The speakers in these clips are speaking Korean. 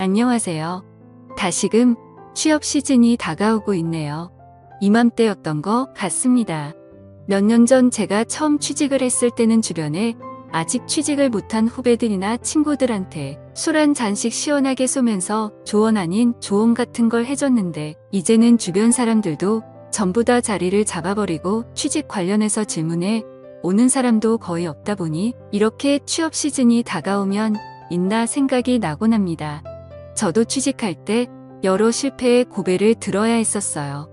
안녕하세요. 다시금 취업 시즌이 다가오고 있네요. 이맘때였던 것 같습니다. 몇 년 전 제가 처음 취직을 했을 때는 주변에 아직 취직을 못한 후배들이나 친구들한테 술 한 잔씩 시원하게 쏘면서 조언 아닌 조언 같은 걸 해줬는데, 이제는 주변 사람들도 전부 다 자리를 잡아버리고 취직 관련해서 질문해 오는 사람도 거의 없다 보니 이렇게 취업 시즌이 다가오면 있나 생각이 나곤 합니다. 저도 취직할 때 여러 실패의 고배를 들어야 했었어요.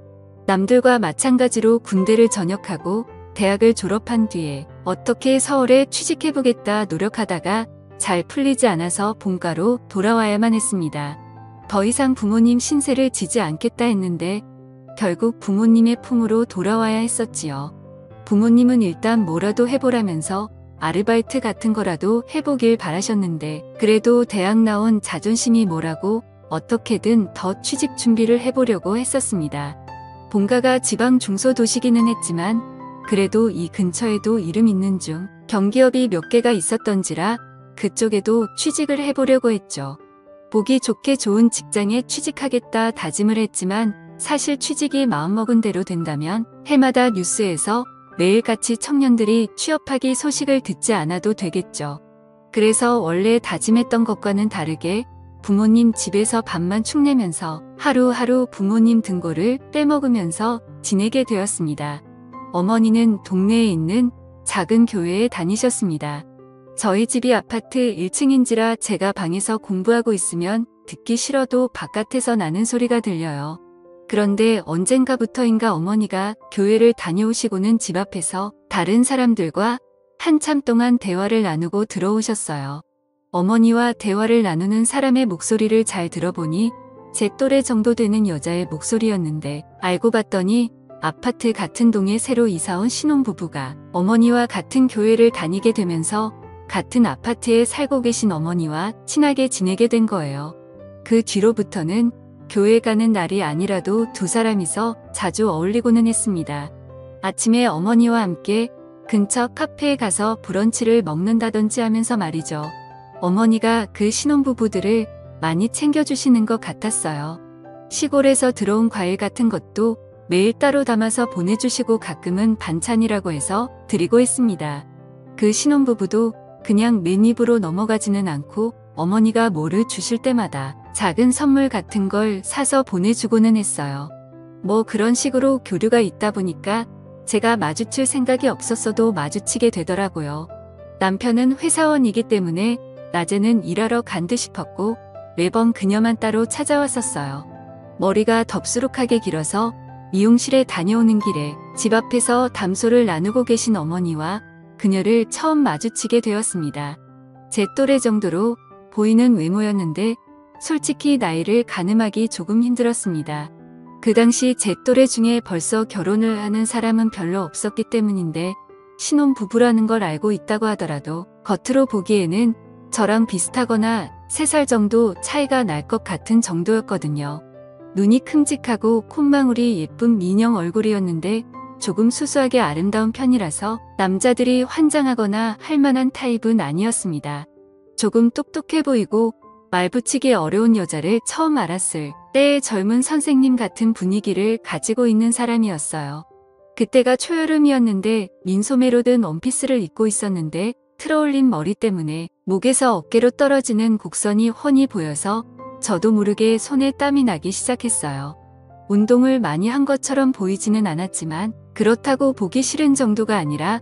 남들과 마찬가지로 군대를 전역하고 대학을 졸업한 뒤에 어떻게 서울에 취직해보겠다 노력하다가 잘 풀리지 않아서 본가로 돌아와야만 했습니다. 더 이상 부모님 신세를 지지 않겠다 했는데 결국 부모님의 품으로 돌아와야 했었지요. 부모님은 일단 뭐라도 해보라면서 아르바이트 같은 거라도 해보길 바라셨는데, 그래도 대학 나온 자존심이 뭐라고 어떻게든 더 취직 준비를 해보려고 했었습니다. 본가가 지방 중소도시기는 했지만 그래도 이 근처에도 이름 있는 중 경기업이 몇 개가 있었던지라 그쪽에도 취직을 해보려고 했죠. 보기 좋게 좋은 직장에 취직하겠다 다짐을 했지만 사실 취직이 마음먹은 대로 된다면 해마다 뉴스에서 매일같이 청년들이 취업하기 소식을 듣지 않아도 되겠죠. 그래서 원래 다짐했던 것과는 다르게 부모님 집에서 밥만 축내면서 하루하루 부모님 등골을 빼먹으면서 지내게 되었습니다. 어머니는 동네에 있는 작은 교회에 다니셨습니다. 저희 집이 아파트 1층인지라 제가 방에서 공부하고 있으면 듣기 싫어도 바깥에서 나는 소리가 들려요. 그런데 언젠가부터인가 어머니가 교회를 다녀오시고는 집 앞에서 다른 사람들과 한참 동안 대화를 나누고 들어오셨어요. 어머니와 대화를 나누는 사람의 목소리를 잘 들어보니 제 또래 정도 되는 여자의 목소리였는데, 알고 봤더니 아파트 같은 동에 새로 이사온 신혼부부가 어머니와 같은 교회를 다니게 되면서 같은 아파트에 살고 계신 어머니와 친하게 지내게 된 거예요. 그 뒤로부터는 교회 가는 날이 아니라도 두 사람이서 자주 어울리고는 했습니다. 아침에 어머니와 함께 근처 카페에 가서 브런치를 먹는다든지 하면서 말이죠. 어머니가 그 신혼부부들을 많이 챙겨주시는 것 같았어요. 시골에서 들어온 과일 같은 것도 매일 따로 담아서 보내주시고 가끔은 반찬이라고 해서 드리고 했습니다. 그 신혼부부도 그냥 맨입으로 넘어가지는 않고 어머니가 뭐를 주실 때마다 작은 선물 같은 걸 사서 보내주고는 했어요. 뭐 그런 식으로 교류가 있다 보니까 제가 마주칠 생각이 없었어도 마주치게 되더라고요. 남편은 회사원이기 때문에 낮에는 일하러 간 듯 싶었고 매번 그녀만 따로 찾아왔었어요. 머리가 덥수룩하게 길어서 미용실에 다녀오는 길에 집 앞에서 담소를 나누고 계신 어머니와 그녀를 처음 마주치게 되었습니다. 제 또래 정도로 보이는 외모였는데 솔직히 나이를 가늠하기 조금 힘들었습니다. 그 당시 제 또래 중에 벌써 결혼을 하는 사람은 별로 없었기 때문인데, 신혼부부라는 걸 알고 있다고 하더라도 겉으로 보기에는 저랑 비슷하거나 3살 정도 차이가 날 것 같은 정도였거든요. 눈이 큼직하고 콧망울이 예쁜 민영 얼굴이었는데 조금 수수하게 아름다운 편이라서 남자들이 환장하거나 할 만한 타입은 아니었습니다. 조금 똑똑해 보이고 말 붙이기 어려운 여자를 처음 알았을 때의 젊은 선생님 같은 분위기를 가지고 있는 사람이었어요. 그때가 초여름이었는데 민소매로 든 원피스를 입고 있었는데 틀어올린 머리 때문에 목에서 어깨로 떨어지는 곡선이 훤히 보여서 저도 모르게 손에 땀이 나기 시작했어요. 운동을 많이 한 것처럼 보이지는 않았지만 그렇다고 보기 싫은 정도가 아니라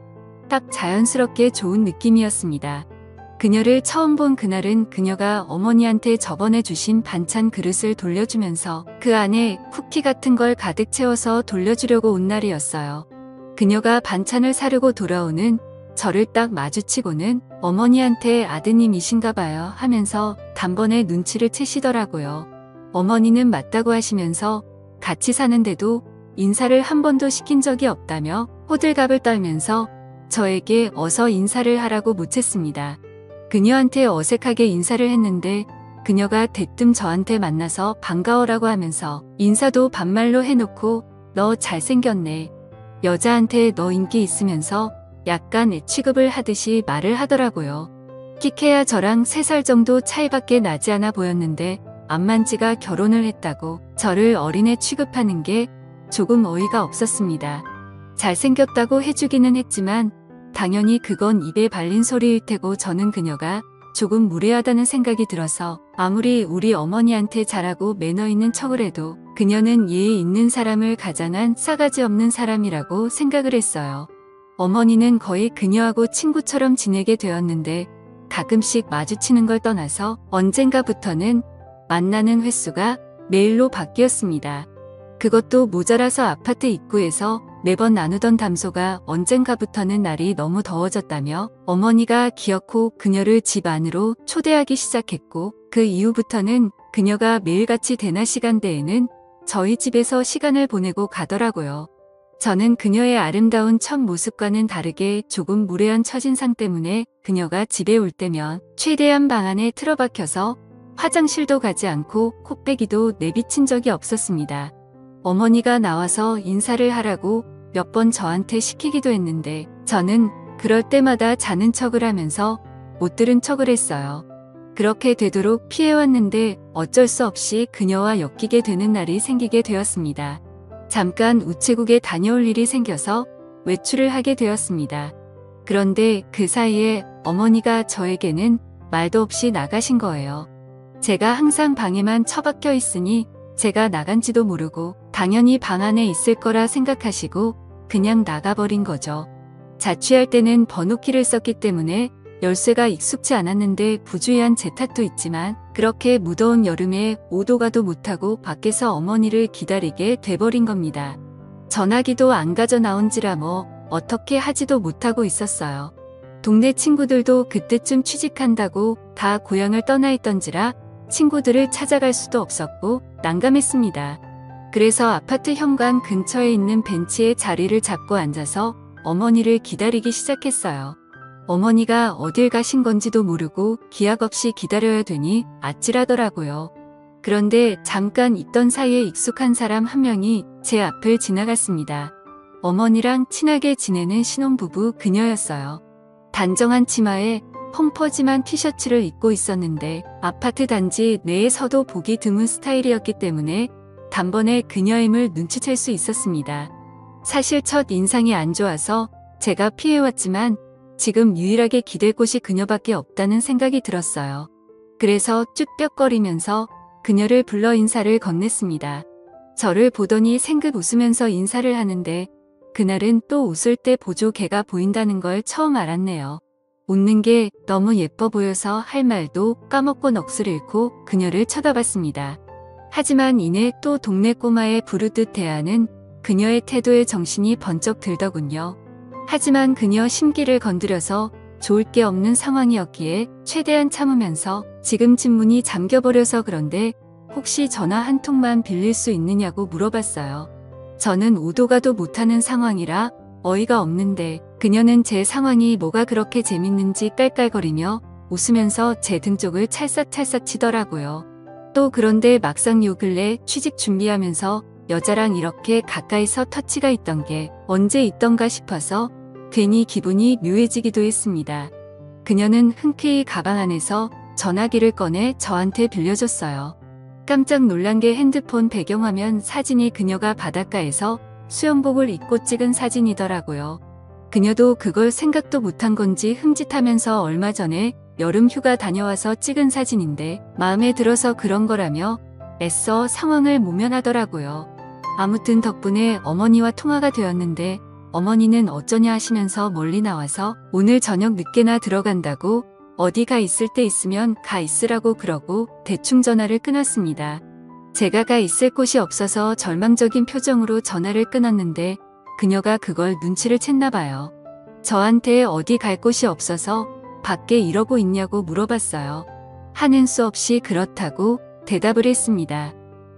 딱 자연스럽게 좋은 느낌이었습니다. 그녀를 처음 본 그날은 그녀가 어머니한테 저번에 주신 반찬 그릇을 돌려주면서 그 안에 쿠키 같은 걸 가득 채워서 돌려주려고 온 날이었어요. 그녀가 반찬을 사려고 돌아오는 저를 딱 마주치고는 어머니한테 아드님이신가 봐요 하면서 단번에 눈치를 채시더라고요. 어머니는 맞다고 하시면서 같이 사는데도 인사를 한 번도 시킨 적이 없다며 호들갑을 떨면서 저에게 어서 인사를 하라고 묻혔습니다. 그녀한테 어색하게 인사를 했는데 그녀가 대뜸 저한테 만나서 반가워라고 하면서 인사도 반말로 해놓고 너 잘생겼네. 여자한테 너 인기 있으면서 약간 취급을 하듯이 말을 하더라고요. 키케야 저랑 3살 정도 차이밖에 나지 않아 보였는데 암만지가 결혼을 했다고 저를 어린애 취급하는 게 조금 어이가 없었습니다. 잘생겼다고 해주기는 했지만 당연히 그건 입에 발린 소리일 테고 저는 그녀가 조금 무례하다는 생각이 들어서 아무리 우리 어머니한테 잘하고 매너 있는 척을 해도 그녀는 예의 있는 사람을 가장한 싸가지 없는 사람이라고 생각을 했어요. 어머니는 거의 그녀하고 친구처럼 지내게 되었는데 가끔씩 마주치는 걸 떠나서 언젠가부터는 만나는 횟수가 매일로 바뀌었습니다. 그것도 모자라서 아파트 입구에서 매번 나누던 담소가 언젠가부터는 날이 너무 더워졌다며 어머니가 기어코 그녀를 집 안으로 초대하기 시작했고 그 이후부터는 그녀가 매일같이 대낮 시간대에는 저희 집에서 시간을 보내고 가더라고요. 저는 그녀의 아름다운 첫 모습과는 다르게 조금 무례한 첫인상 때문에 그녀가 집에 올 때면 최대한 방 안에 틀어박혀서 화장실도 가지 않고 코빼기도 내비친 적이 없었습니다. 어머니가 나와서 인사를 하라고 몇 번 저한테 시키기도 했는데 저는 그럴 때마다 자는 척을 하면서 못 들은 척을 했어요. 그렇게 되도록 피해왔는데 어쩔 수 없이 그녀와 엮이게 되는 날이 생기게 되었습니다. 잠깐 우체국에 다녀올 일이 생겨서 외출을 하게 되었습니다. 그런데 그 사이에 어머니가 저에게는 말도 없이 나가신 거예요. 제가 항상 방에만 처박혀 있으니 제가 나간지도 모르고 당연히 방 안에 있을 거라 생각하시고 그냥 나가버린 거죠. 자취할 때는 번호키를 썼기 때문에 열쇠가 익숙치 않았는데 부주의한 제 탓도 있지만 그렇게 무더운 여름에 오도 가도 못하고 밖에서 어머니를 기다리게 돼버린 겁니다. 전화기도 안 가져 나온지라 뭐 어떻게 하지도 못하고 있었어요. 동네 친구들도 그때쯤 취직한다고 다 고향을 떠나 있던지라 친구들을 찾아갈 수도 없었고 난감했습니다. 그래서 아파트 현관 근처에 있는 벤치에 자리를 잡고 앉아서 어머니를 기다리기 시작했어요. 어머니가 어딜 가신 건지도 모르고 기약 없이 기다려야 되니 아찔하더라고요. 그런데 잠깐 있던 사이에 익숙한 사람 한 명이 제 앞을 지나갔습니다. 어머니랑 친하게 지내는 신혼부부 그녀였어요. 단정한 치마에 펑퍼짐한 티셔츠를 입고 있었는데 아파트 단지 내에서도 보기 드문 스타일이었기 때문에 단번에 그녀임을 눈치챌 수 있었습니다. 사실 첫 인상이 안 좋아서 제가 피해왔지만 지금 유일하게 기댈 곳이 그녀밖에 없다는 생각이 들었어요. 그래서 쭈뼛거리면서 그녀를 불러 인사를 건넸습니다. 저를 보더니 생긋 웃으면서 인사를 하는데 그날은 또 웃을 때 보조 개가 보인다는 걸 처음 알았네요. 웃는 게 너무 예뻐 보여서 할 말도 까먹고 넋을 잃고 그녀를 쳐다봤습니다. 하지만 이내 또 동네 꼬마에 부르듯 대하는 그녀의 태도에 정신이 번쩍 들더군요. 하지만 그녀 심기를 건드려서 좋을 게 없는 상황이었기에 최대한 참으면서 지금 집 문이 잠겨버려서 그런데 혹시 전화 한 통만 빌릴 수 있느냐고 물어봤어요. 저는 오도 가도 못하는 상황이라 어이가 없는데 그녀는 제 상황이 뭐가 그렇게 재밌는지 깔깔거리며 웃으면서 제 등 쪽을 찰싹찰싹 치더라고요. 또 그런데 막상 요 근래 취직 준비하면서 여자랑 이렇게 가까이서 터치가 있던 게 언제 있던가 싶어서 괜히 기분이 묘해지기도 했습니다. 그녀는 흔쾌히 가방 안에서 전화기를 꺼내 저한테 빌려줬어요. 깜짝 놀란 게 핸드폰 배경화면 사진이 그녀가 바닷가에서 수영복을 입고 찍은 사진이더라고요. 그녀도 그걸 생각도 못한 건지 흠칫하면서 얼마 전에 여름 휴가 다녀와서 찍은 사진인데 마음에 들어서 그런 거라며 애써 상황을 모면하더라고요. 아무튼 덕분에 어머니와 통화가 되었는데 어머니는 어쩌냐 하시면서 멀리 나와서 오늘 저녁 늦게나 들어간다고 어디 가 있을 때 있으면 가 있으라고 그러고 대충 전화를 끊었습니다. 제가 가 있을 곳이 없어서 절망적인 표정으로 전화를 끊었는데 그녀가 그걸 눈치를 챘나 봐요. 저한테 어디 갈 곳이 없어서 밖에 이러고 있냐고 물어봤어요. 하는 수 없이 그렇다고 대답을 했습니다.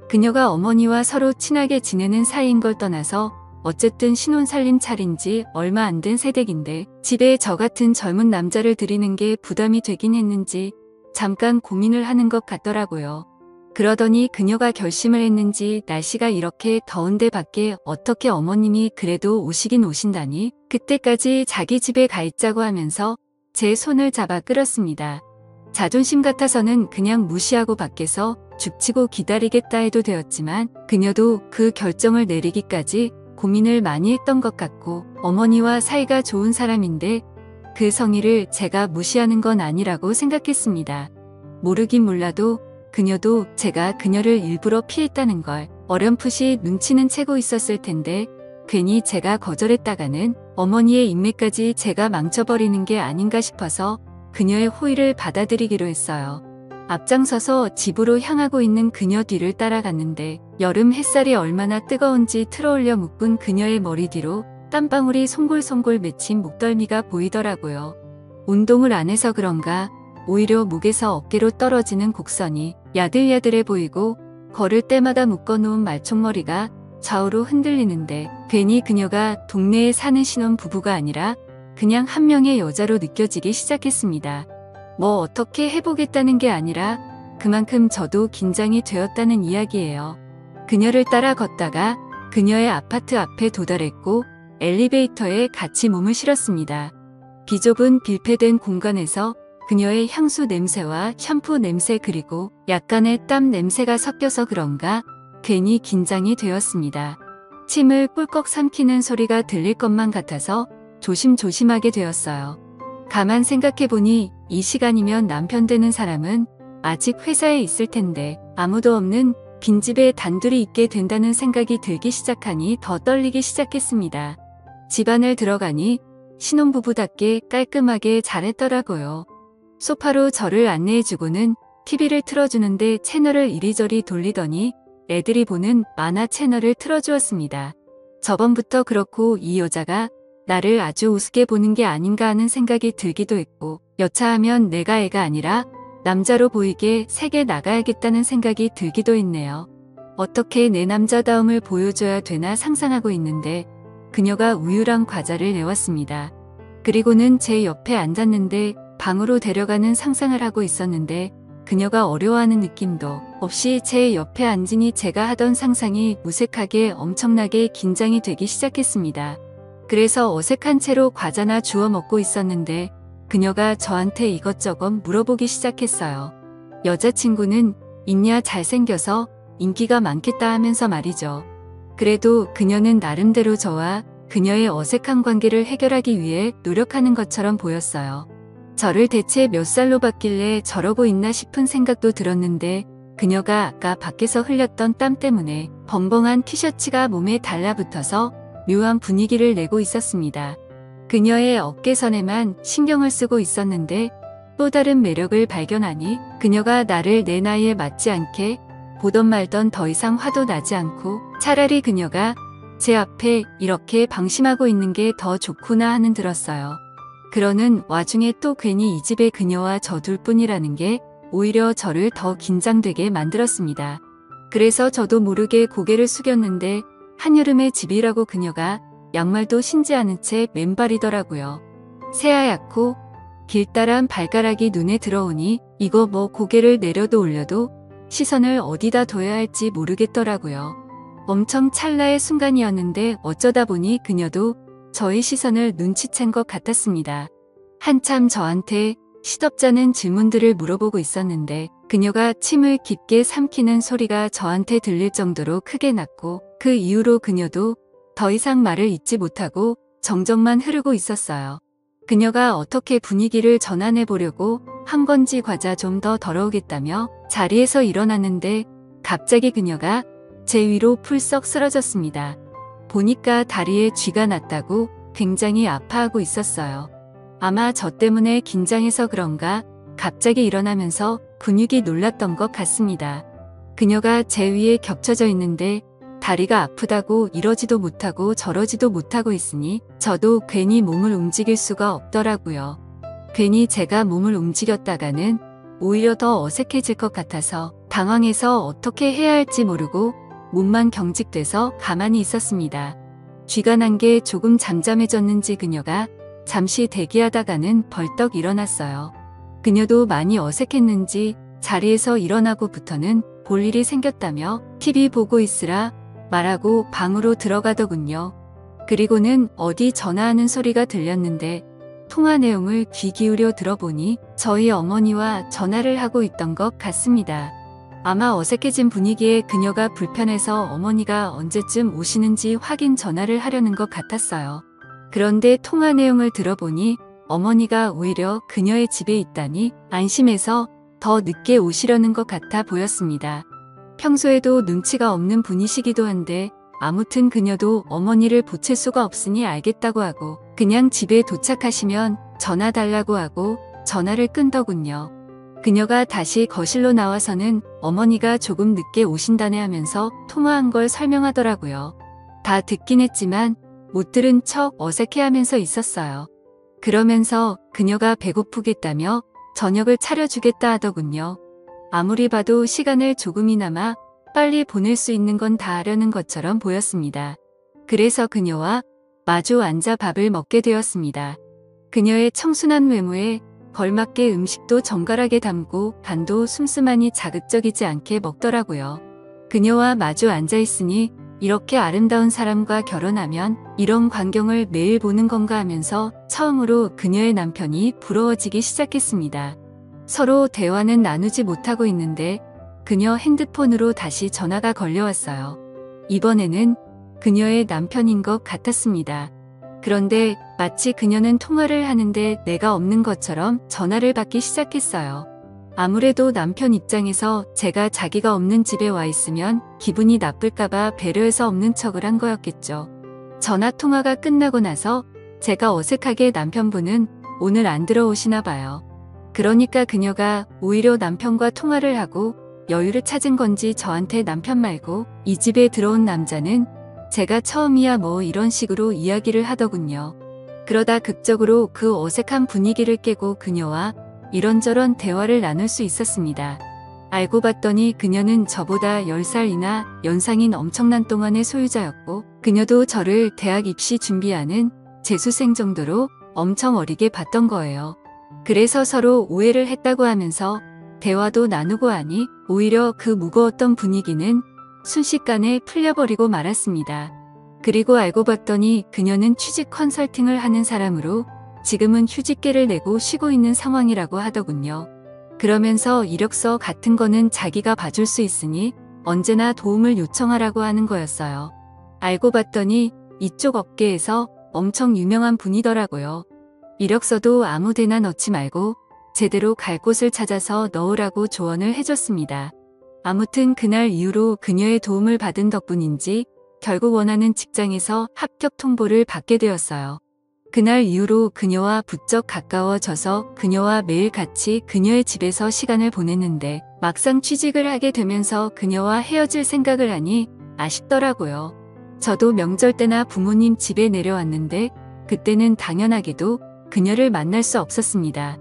그녀가 어머니와 서로 친하게 지내는 사이인 걸 떠나서 어쨌든 신혼 살림 차린 지 얼마 안 된 새댁인데 집에 저 같은 젊은 남자를 들이는 게 부담이 되긴 했는지 잠깐 고민을 하는 것 같더라고요. 그러더니 그녀가 결심을 했는지 날씨가 이렇게 더운데 밖에 어떻게 어머님이 그래도 오시긴 오신다니 그때까지 자기 집에 가 있자고 하면서 제 손을 잡아 끌었습니다. 자존심 같아서는 그냥 무시하고 밖에서 죽치고 기다리겠다 해도 되었지만 그녀도 그 결정을 내리기까지 고민을 많이 했던 것 같고 어머니와 사이가 좋은 사람인데 그 성의를 제가 무시하는 건 아니라고 생각했습니다. 모르긴 몰라도 그녀도 제가 그녀를 일부러 피했다는 걸 어렴풋이 눈치는 채고 있었을 텐데 괜히 제가 거절했다가는 어머니의 인맥까지 제가 망쳐버리는 게 아닌가 싶어서 그녀의 호의를 받아들이기로 했어요. 앞장서서 집으로 향하고 있는 그녀 뒤를 따라갔는데 여름 햇살이 얼마나 뜨거운지 틀어올려 묶은 그녀의 머리 뒤로 땀방울이 송골송골 맺힌 목덜미가 보이더라고요. 운동을 안 해서 그런가 오히려 목에서 어깨로 떨어지는 곡선이 야들야들해 보이고 걸을 때마다 묶어놓은 말총머리가 좌우로 흔들리는데 괜히 그녀가 동네에 사는 신혼부부가 아니라 그냥 한 명의 여자로 느껴지기 시작했습니다. 뭐 어떻게 해보겠다는 게 아니라 그만큼 저도 긴장이 되었다는 이야기예요. 그녀를 따라 걷다가 그녀의 아파트 앞에 도달했고 엘리베이터에 같이 몸을 실었습니다. 비좁은 빌폐된 공간에서 그녀의 향수 냄새와 샴푸 냄새 그리고 약간의 땀 냄새가 섞여서 그런가 괜히 긴장이 되었습니다. 침을 꿀꺽 삼키는 소리가 들릴 것만 같아서 조심조심하게 되었어요. 가만 생각해보니 이 시간이면 남편 되는 사람은 아직 회사에 있을 텐데 아무도 없는 빈집에 단둘이 있게 된다는 생각이 들기 시작하니 더 떨리기 시작했습니다. 집안을 들어가니 신혼부부답게 깔끔하게 잘했더라고요. 소파로 저를 안내해주고는 TV를 틀어주는데 채널을 이리저리 돌리더니 애들이 보는 만화 채널을 틀어주었습니다. 저번부터 그렇고 이 여자가 나를 아주 우습게 보는 게 아닌가 하는 생각이 들기도 했고 여차하면 내가 애가 아니라 남자로 보이게 세게 나가야겠다는 생각이 들기도 했네요. 어떻게 내 남자다움을 보여줘야 되나 상상하고 있는데 그녀가 우유랑 과자를 내왔습니다. 그리고는 제 옆에 앉았는데 방으로 데려가는 상상을 하고 있었는데 그녀가 어려워하는 느낌도 없이 제 옆에 앉으니 제가 하던 상상이 무색하게 엄청나게 긴장이 되기 시작했습니다. 그래서 어색한 채로 과자나 주워 먹고 있었는데 그녀가 저한테 이것저것 물어보기 시작했어요. 여자친구는 있냐 잘생겨서 인기가 많겠다 하면서 말이죠. 그래도 그녀는 나름대로 저와 그녀의 어색한 관계를 해결하기 위해 노력하는 것처럼 보였어요. 저를 대체 몇 살로 봤길래 저러고 있나 싶은 생각도 들었는데 그녀가 아까 밖에서 흘렸던 땀 때문에 벙벙한 티셔츠가 몸에 달라붙어서 묘한 분위기를 내고 있었습니다. 그녀의 어깨선에만 신경을 쓰고 있었는데 또 다른 매력을 발견하니 그녀가 나를 내 나이에 맞지 않게 보던 말던 더 이상 화도 나지 않고 차라리 그녀가 제 앞에 이렇게 방심하고 있는 게 더 좋구나 하는 들었어요. 그러는 와중에 또 괜히 이 집에 그녀와 저 둘뿐이라는 게 오히려 저를 더 긴장되게 만들었습니다. 그래서 저도 모르게 고개를 숙였는데 한여름의 집이라고 그녀가 양말도 신지 않은 채 맨발이더라고요. 새하얗고 길다란 발가락이 눈에 들어오니 이거 뭐 고개를 내려도 올려도 시선을 어디다 둬야 할지 모르겠더라고요. 엄청 찰나의 순간이었는데 어쩌다 보니 그녀도 저의 시선을 눈치챈 것 같았습니다. 한참 저한테 시덥잖은 질문들을 물어보고 있었는데 그녀가 침을 깊게 삼키는 소리가 저한테 들릴 정도로 크게 났고 그 이후로 그녀도 더 이상 말을 잇지 못하고 정적만 흐르고 있었어요. 그녀가 어떻게 분위기를 전환해 보려고 한 건지 과자 좀 더 덜어오겠다며 자리에서 일어났는데 갑자기 그녀가 제 위로 풀썩 쓰러졌습니다. 보니까 다리에 쥐가 났다고 굉장히 아파하고 있었어요. 아마 저 때문에 긴장해서 그런가 갑자기 일어나면서 근육이 놀랐던 것 같습니다. 그녀가 제 위에 겹쳐져 있는데 다리가 아프다고 이러지도 못하고 저러지도 못하고 있으니 저도 괜히 몸을 움직일 수가 없더라고요. 괜히 제가 몸을 움직였다가는 오히려 더 어색해질 것 같아서 당황해서 어떻게 해야 할지 모르고 몸만 경직돼서 가만히 있었습니다. 쥐가 난 게 조금 잠잠해졌는지 그녀가 잠시 대기하다가는 벌떡 일어났어요. 그녀도 많이 어색했는지 자리에서 일어나고부터는 볼 일이 생겼다며 TV 보고 있으라 말하고 방으로 들어가더군요. 그리고는 어디 전화하는 소리가 들렸는데 통화 내용을 귀 기울여 들어보니 저희 어머니와 전화를 하고 있던 것 같습니다. 아마 어색해진 분위기에 그녀가 불편해서 어머니가 언제쯤 오시는지 확인 전화를 하려는 것 같았어요. 그런데 통화 내용을 들어보니 어머니가 오히려 그녀의 집에 있다니 안심해서 더 늦게 오시려는 것 같아 보였습니다. 평소에도 눈치가 없는 분이시기도 한데 아무튼 그녀도 어머니를 보챌 수가 없으니 알겠다고 하고 그냥 집에 도착하시면 전화 달라고 하고 전화를 끈더군요. 그녀가 다시 거실로 나와서는 어머니가 조금 늦게 오신다네 하면서 통화한 걸 설명하더라고요. 다 듣긴 했지만 못 들은 척 어색해하면서 있었어요. 그러면서 그녀가 배고프겠다며 저녁을 차려주겠다 하더군요. 아무리 봐도 시간을 조금이나마 빨리 보낼 수 있는 건 다 하려는 것처럼 보였습니다. 그래서 그녀와 마주 앉아 밥을 먹게 되었습니다. 그녀의 청순한 외모에 걸맞게 음식도 정갈하게 담고 간도 슴슴하니 자극적이지 않게 먹더라고요. 그녀와 마주 앉아 있으니 이렇게 아름다운 사람과 결혼하면 이런 광경을 매일 보는 건가 하면서 처음으로 그녀의 남편이 부러워지기 시작했습니다. 서로 대화는 나누지 못하고 있는데 그녀 핸드폰으로 다시 전화가 걸려왔어요. 이번에는 그녀의 남편인 것 같았습니다. 그런데 마치 그녀는 통화를 하는데 내가 없는 것처럼 전화를 받기 시작했어요. 아무래도 남편 입장에서 제가 자기가 없는 집에 와 있으면 기분이 나쁠까봐 배려해서 없는 척을 한 거였겠죠. 전화 통화가 끝나고 나서 제가 어색하게 남편분은 오늘 안 들어오시나 봐요. 그러니까 그녀가 오히려 남편과 통화를 하고 여유를 찾은 건지 저한테 남편 말고 이 집에 들어온 남자는 제가 처음이야 뭐 이런 식으로 이야기를 하더군요. 그러다 극적으로 그 어색한 분위기를 깨고 그녀와 이런저런 대화를 나눌 수 있었습니다. 알고 봤더니 그녀는 저보다 10살이나 연상인 엄청난 동안의 소유자였고 그녀도 저를 대학 입시 준비하는 재수생 정도로 엄청 어리게 봤던 거예요. 그래서 서로 오해를 했다고 하면서 대화도 나누고 하니 오히려 그 무거웠던 분위기는 순식간에 풀려버리고 말았습니다. 그리고 알고 봤더니 그녀는 취직 컨설팅을 하는 사람으로 지금은 휴직계를 내고 쉬고 있는 상황이라고 하더군요. 그러면서 이력서 같은 거는 자기가 봐줄 수 있으니 언제나 도움을 요청하라고 하는 거였어요. 알고 봤더니 이쪽 업계에서 엄청 유명한 분이더라고요. 이력서도 아무 데나 넣지 말고 제대로 갈 곳을 찾아서 넣으라고 조언을 해줬습니다. 아무튼 그날 이후로 그녀의 도움을 받은 덕분인지 결국 원하는 직장에서 합격 통보를 받게 되었어요. 그날 이후로 그녀와 부쩍 가까워져서 그녀와 매일 같이 그녀의 집에서 시간을 보냈는데 막상 취직을 하게 되면서 그녀와 헤어질 생각을 하니 아쉽더라고요. 저도 명절 때나 부모님 집에 내려왔는데 그때는 당연하게도 그녀를 만날 수 없었습니다.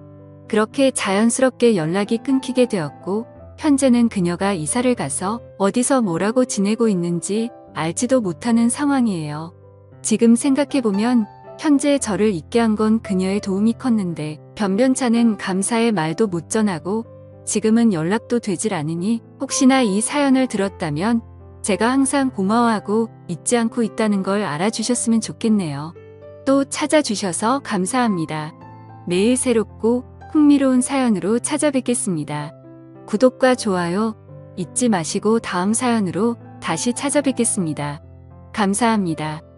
그렇게 자연스럽게 연락이 끊기게 되었고 현재는 그녀가 이사를 가서 어디서 뭐라고 지내고 있는지 알지도 못하는 상황이에요. 지금 생각해보면 현재 저를 있게 한 건 그녀의 도움이 컸는데 변변찮은 감사의 말도 못 전하고 지금은 연락도 되질 않으니 혹시나 이 사연을 들었다면 제가 항상 고마워하고 잊지 않고 있다는 걸 알아주셨으면 좋겠네요. 또 찾아주셔서 감사합니다. 매일 새롭고 흥미로운 사연으로 찾아뵙겠습니다. 구독과 좋아요 잊지 마시고 다음 사연으로 다시 찾아뵙겠습니다. 감사합니다.